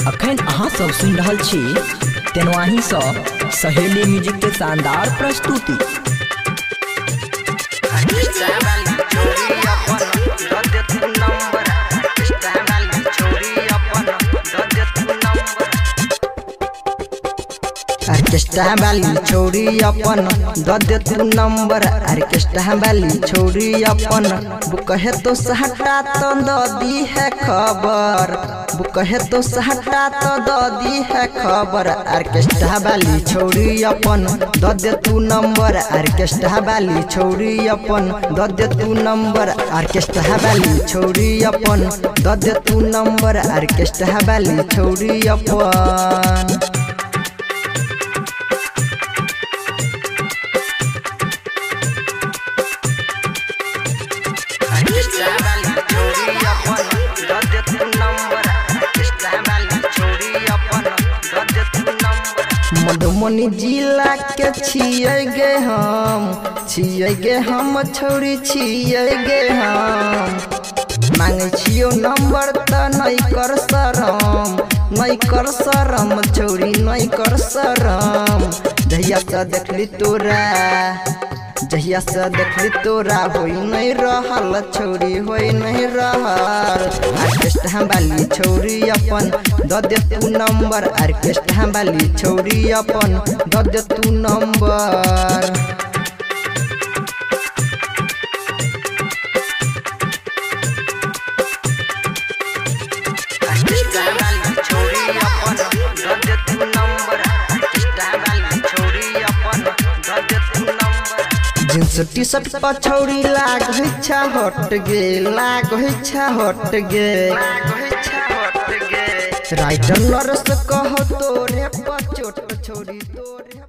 अखन अहाँ सब सुन रहल छी तेनवाही सँ सहेली म्यूजिक के शानदार प्रस्तुति। ऑर्केस्ट्रा वाली छोड़ी अपन द दे तू नंबर, ऑर्केस्ट्रा वाली छोड़ी अपन बुक है तो सहटा तो द दी है खबर, बुक है तो सहटा तो द दी है खबर। ऑर्केस्ट्रा वाली छोड़ी अपन द दे तू नंबर, ऑर्केस्ट्रा वाली छोड़ी अपन द दे तू नंबर, ऑर्केस्ट्रा वाली छोड़ी अपन द दे तू नंबर, ऑर्केस्ट्रा वाली छोड़ी अपन। मधुबनी जिला के छियै गे हम छोड़ी छियै गे हम, मांगे छियो नंबर त नहीं कर शरम, नहीं कर शरम छोड़ी नहीं कर शरम। जहिया से देखली तोरा होई नहीं रहल छोड़ी होई नहीं रहल। ऑर्केस्ट्रा वाली छोड़ी अपन द दे तू नंबर, ऑर्केस्ट्रा वाली छोड़ी अपन द दे तू नंबर। जींस टी शर्ट पर छौड़ी लागै छा हट गे, राइटर नर्स कहो तोरे पर चोट छोड़ी तोरे।